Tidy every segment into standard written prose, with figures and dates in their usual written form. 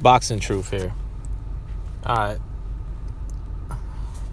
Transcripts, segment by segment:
Boxing Truth here. Alright,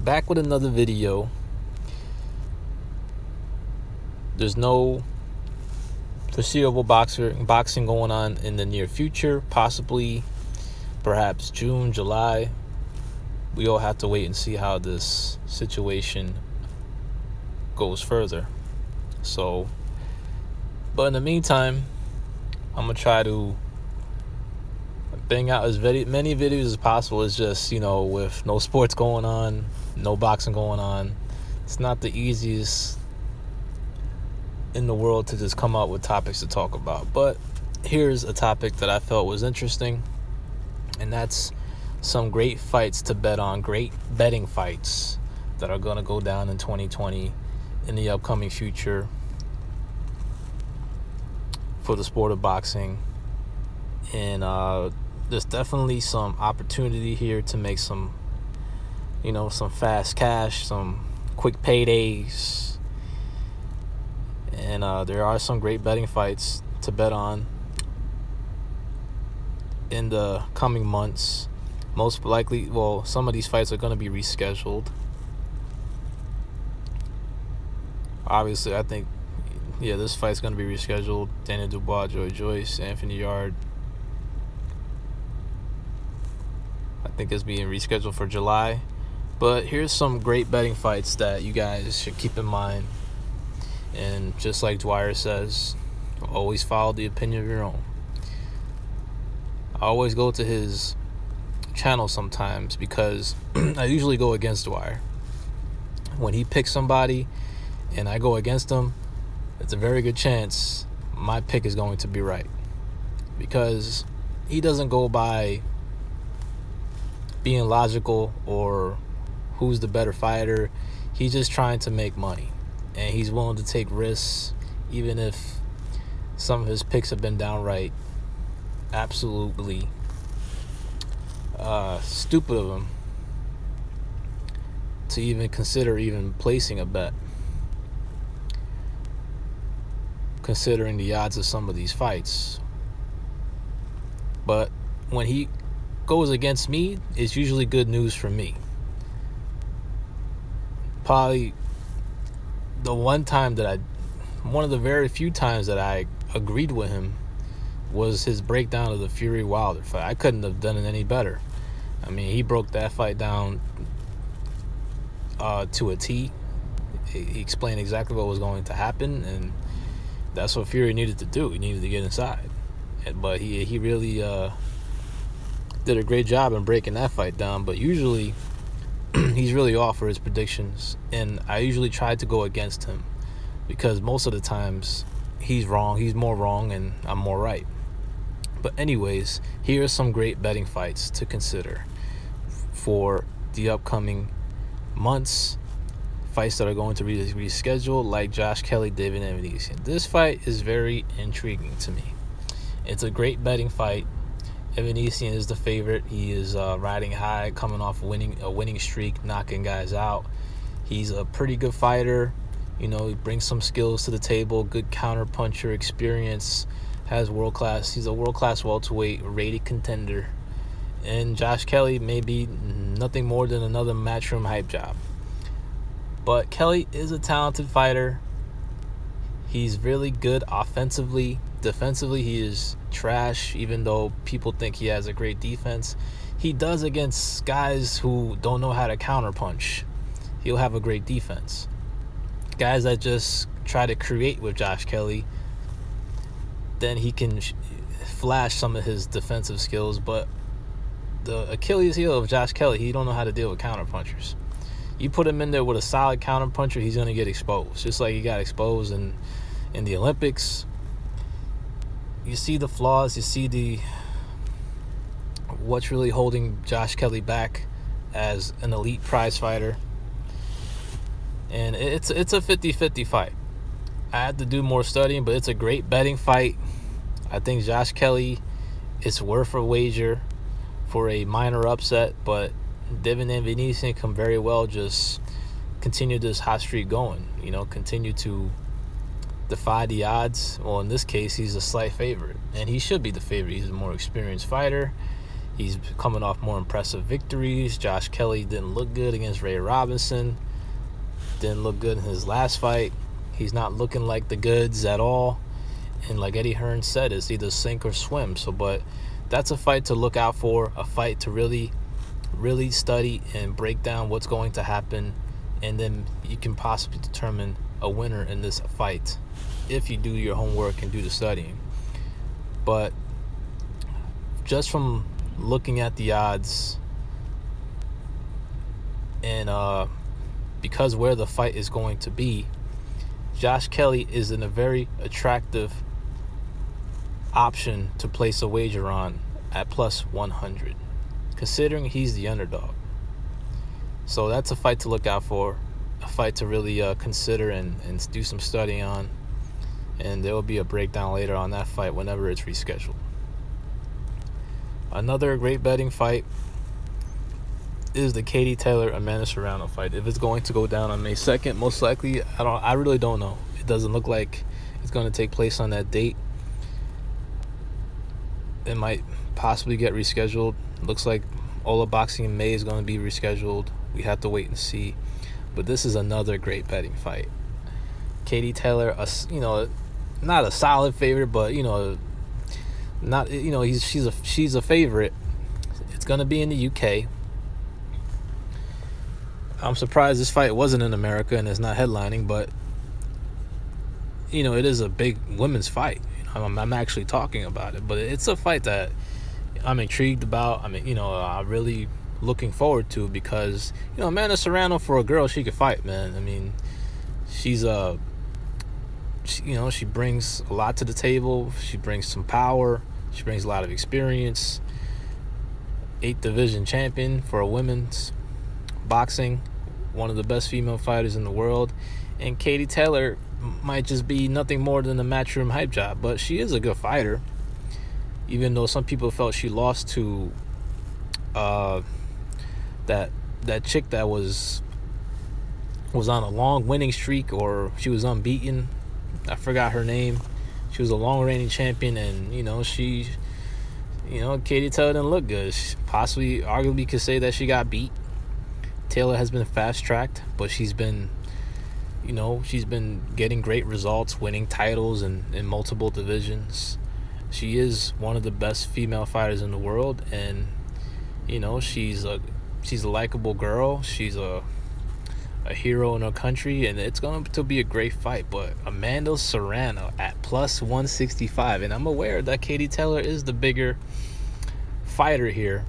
back with another video. There's no foreseeable boxing going on in the near future, possibly perhaps June, July. We all have to wait and see how this situation goes further. But in the meantime, I'm gonna try to bang out as many videos as possible. It's just, with no sports going on, no boxing going on, it's not the easiest in the world to just come up with topics to talk about. But here's a topic that I felt was interesting, and that's some great fights to bet on, great betting fights that are going to go down in 2020 in the upcoming future for the sport of boxing. And there's definitely some opportunity here to make some fast cash, some quick paydays. And there are some great betting fights to bet on in the coming months. Most likely, some of these fights are going to be rescheduled. Obviously, I think, this fight's going to be rescheduled. Daniel Dubois, Joy Joyce, Anthony Yarde. I think it's being rescheduled for July. But here's some great betting fights that you guys should keep in mind. And just like Dwyer says, always follow the opinion of your own. I always go to his channel sometimes because I usually go against Dwyer. When he picks somebody and I go against him, it's a very good chance my pick is going to be right, because he doesn't go by being logical or who's the better fighter. He's just trying to make money, and he's willing to take risks even if some of his picks have been downright absolutely stupid of him to even consider placing a bet, considering the odds of some of these fights. But when he goes against me, it's usually good news for me. Probably one of the very few times that I agreed with him was his breakdown of the Fury Wilder fight. I couldn't have done it any better. I mean, he broke that fight down to a T. He explained exactly what was going to happen, and that's what Fury needed to do. He needed to get inside. But he really did a great job in breaking that fight down. But usually he's really off for his predictions, and I usually try to go against him because most of the times he's wrong. He's more wrong and I'm more right. But anyways, here are some great betting fights to consider for the upcoming months. Fights that are going to be rescheduled, like Josh Kelly, David Evanesian. This fight is very intriguing to me. It's a great betting fight. Evanesian is the favorite. He is riding high, coming off a winning streak, knocking guys out. He's a pretty good fighter. He brings some skills to the table, good counter puncher, experience, he's a world-class welterweight, rated contender. And Josh Kelly may be nothing more than another Matchroom hype job. But Kelly is a talented fighter. He's really good offensively. Defensively, he is trash, even though people think he has a great defense. He does against guys who don't know how to counterpunch. He'll have a great defense. Guys that just try to create with Josh Kelly, then he can flash some of his defensive skills. But the Achilles heel of Josh Kelly, he don't know how to deal with counterpunchers. You put him in there with a solid counterpuncher, he's going to get exposed, just like he got exposed in the Olympics. You see the flaws. You see what's really holding Josh Kelly back as an elite prize fighter. And it's a 50-50 fight. I had to do more studying, but it's a great betting fight. I think Josh Kelly is worth a wager for a minor upset, but Devin Evanesian can very well just continue this hot streak going. Continue to defy the odds. Well, in this case, he's a slight favorite, and he should be the favorite. He's a more experienced fighter. He's coming off more impressive victories. Josh Kelly didn't look good against Ray Robinson. Didn't look good in his last fight. He's not looking like the goods at all. And like Eddie Hearn said, it's either sink or swim. But that's a fight to look out for, a fight to really study and break down what's going to happen. And then you can possibly determine a winner in this fight if you do your homework and do the studying. But just from looking at the odds and because where the fight is going to be, Josh Kelly is in a very attractive option to place a wager on at plus 100, considering he's the underdog. So that's a fight to look out for, a fight to really consider and do some studying on. And there will be a breakdown later on that fight whenever it's rescheduled. Another great betting fight is the Katie Taylor-Amanda Serrano fight. If it's going to go down on May 2nd, most likely, I really don't know. It doesn't look like it's going to take place on that date. It might possibly get rescheduled. Looks like Ola Boxing in May is going to be rescheduled. We have to wait and see. But this is another great betting fight. Katie Taylor, not a solid favorite, but she's a favorite. It's going to be in the UK. I'm surprised this fight wasn't in America and it's not headlining, but it is a big women's fight. I'm actually talking about it, but it's a fight that I'm intrigued about. I'm really looking forward to, because Amanda Serrano, for a girl, she could fight, man. I mean, she's she brings a lot to the table. She brings some power. She brings a lot of experience. 8th division champion for a women's boxing, one of the best female fighters in the world. And Katie Taylor might just be nothing more than a matchroom hype job, but she is a good fighter, even though some people felt she lost to that chick that was on a long winning streak, or she was unbeaten. I forgot her name. She was a long reigning champion, and Katie Taylor didn't look good. She possibly, arguably, could say that she got beat. Taylor has been fast tracked, but she's been getting great results, winning titles in multiple divisions. She is one of the best female fighters in the world, and she's a likable girl. She's a hero in her country, and it's going to be a great fight. But Amanda Serrano at plus 165, and I'm aware that Katie Taylor is the bigger fighter here,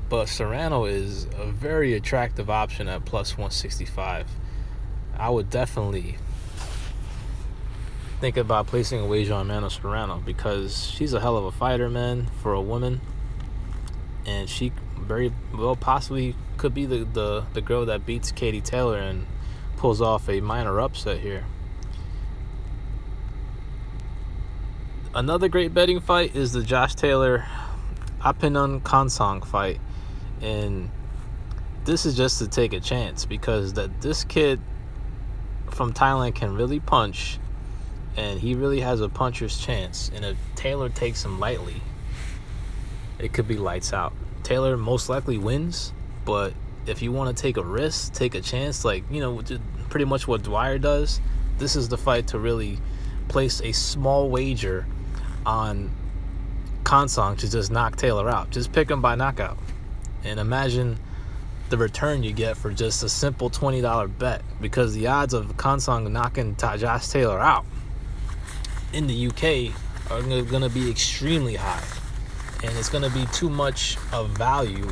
but Serrano is a very attractive option at plus 165. I would definitely think about placing a wager on Amanda Serrano, because she's a hell of a fighter, man, for a woman. And she very well possibly could be the girl that beats Katie Taylor and pulls off a minor upset here. Another great betting fight is the Josh Taylor Apinon Konsong fight. And this is just to take a chance, because this kid from Thailand can really punch, and he really has a puncher's chance. And if Taylor takes him lightly, it could be lights out. Taylor most likely wins, but if you want to take a risk, take a chance, like, pretty much what Dwyer does, this is the fight to really place a small wager on Konsong to just knock Taylor out. Just pick him by knockout. And imagine the return you get for just a simple $20 bet, because the odds of Konsong knocking Josh Taylor out in the UK are going to be extremely high. And it's going to be too much of value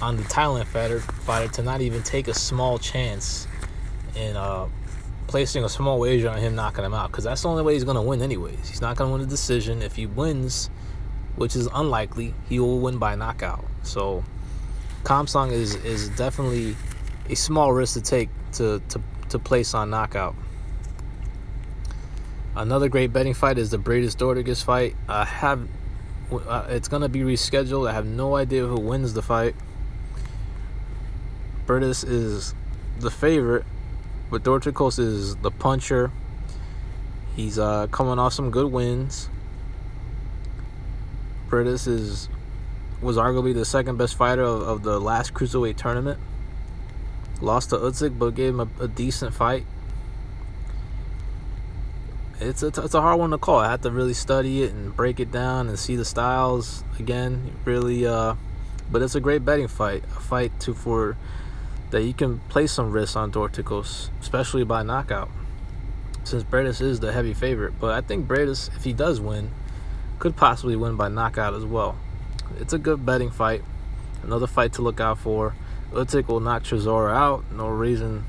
on the Thailand fighter to not even take a small chance in placing a small wager on him knocking him out, because that's the only way he's going to win anyways. He's not going to win a decision. If he wins, which is unlikely, he will win by knockout. So Konsong is definitely a small risk to take to place on knockout. Another great betting fight is the Briedis Dortigas fight. It's going to be rescheduled. I have no idea who wins the fight. Briedis is the favorite, but Dorticos is the puncher. He's coming off some good wins. Briedis was arguably the second best fighter of the last cruiserweight tournament. Lost to Usyk, but gave him a decent fight. It's a hard one to call. I had to really study it and break it down and see the styles again. Really, but it's a great betting fight. A fight that you can place some risks on Dorticos, especially by knockout, since Briedis is the heavy favorite. But I think Briedis, if he does win, could possibly win by knockout as well. It's a good betting fight. Another fight to look out for. Usyk will knock Chisora out. No reason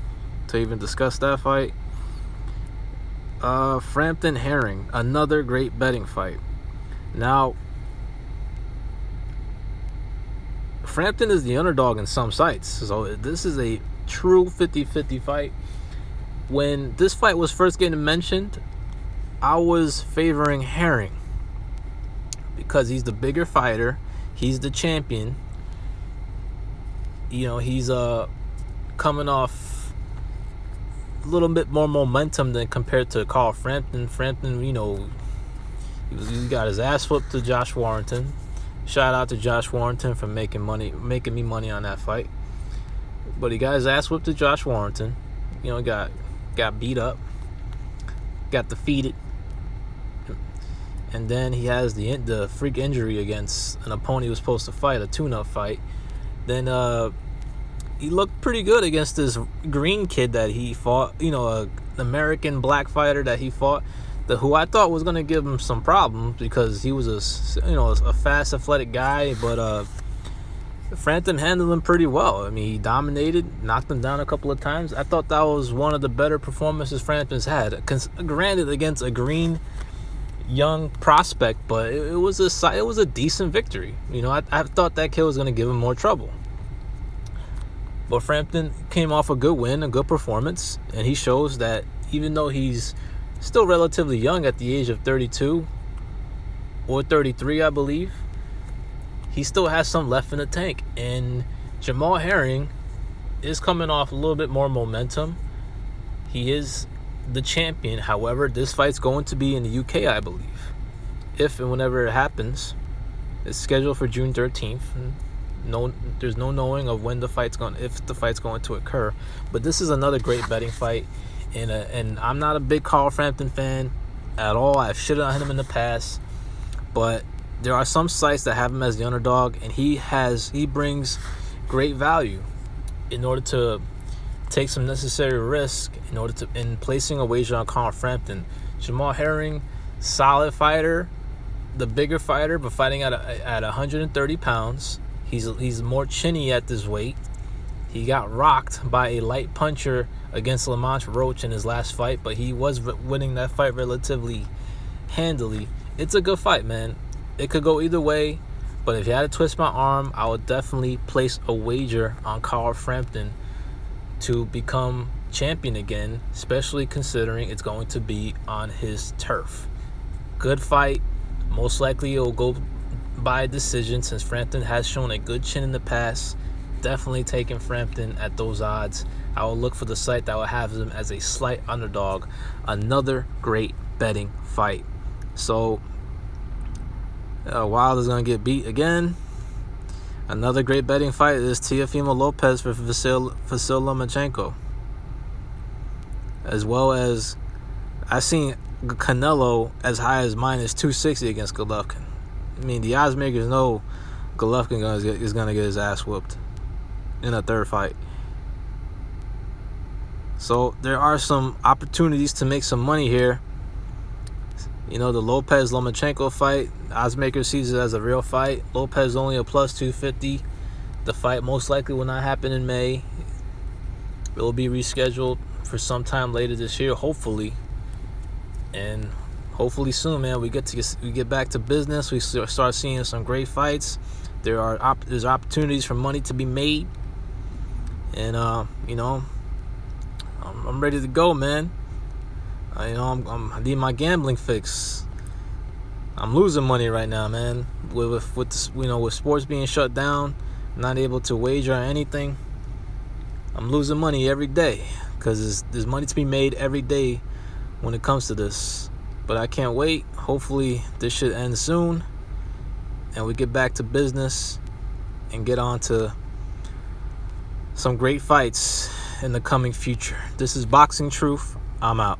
to even discuss that fight. Frampton Herring, another great betting fight. Now, Frampton is the underdog in some sites, so this is a true 50-50 fight. When this fight was first getting mentioned, I was favoring Herring because he's the bigger fighter, he's the champion. You know, he's coming off a little bit more momentum than compared to Carl Frampton. Frampton, you know, he got his ass whooped to Josh Warrington. Shout out to Josh Warrington for making me money on that fight. But he got his ass whooped to Josh Warrington. You know, got beat up, got defeated, and then he has the freak injury against an opponent he was supposed to fight, a tune-up fight. Then he looked pretty good against this green kid that he fought, you know, an American black fighter that he fought, who I thought was going to give him some problems because he was a fast, athletic guy, but Frampton handled him pretty well. I mean, he dominated, knocked him down a couple of times. I thought that was one of the better performances Frampton's had. Granted, against a green young prospect, but it was a decent victory. You know, I thought that kid was going to give him more trouble. But Frampton came off a good win, a good performance, and he shows that even though he's still relatively young at the age of 32 or 33, I believe, he still has some left in the tank. And Jamal Herring is coming off a little bit more momentum. He is the champion. However, this fight's going to be in the UK, I believe. If and whenever it happens, it's scheduled for June 13th. There's no knowing of if the fight's going to occur. But this is another great betting fight, and I'm not a big Carl Frampton fan at all. I've shitted on him in the past, but there are some sites that have him as the underdog, and he brings great value in order to take some necessary risk in placing a wager on Carl Frampton. Jamal Herring, solid fighter, the bigger fighter, but fighting at 130 pounds. He's more chinny at this weight. He got rocked by a light puncher against Lamont Roach in his last fight, but he was winning that fight relatively handily. It's a good fight, man. It could go either way, but if you had to twist my arm, I would definitely place a wager on Carl Frampton to become champion again, especially considering it's going to be on his turf. Good fight. Most likely it'll go by decision since Frampton has shown a good chin in the past. Definitely taking Frampton at those odds. I will look for the site that will have him as a slight underdog. Another great betting fight. So Wilder's going to get beat again. Another great betting fight is Teofimo Lopez for Vasyl Lomachenko. As well as, I've seen Canelo as high as minus 260 against Golovkin. I mean, the odds makers know Golovkin is going to get his ass whooped in a third fight. So there are some opportunities to make some money here. You know, the Lopez-Lomachenko fight, oddsmaker sees it as a real fight. Lopez only a plus 250. The fight most likely will not happen in May. It will be rescheduled for sometime later this year, hopefully. And hopefully soon, man, we get back to business. We start seeing some great fights. There's opportunities for money to be made. And, you know, I'm ready to go, man. I need my gambling fix. I'm losing money right now, man. With sports being shut down, not able to wager on anything, I'm losing money every day because there's money to be made every day when it comes to this. But I can't wait. Hopefully this should end soon, and we get back to business and get on to some great fights in the coming future. This is Boxing Truth. I'm out.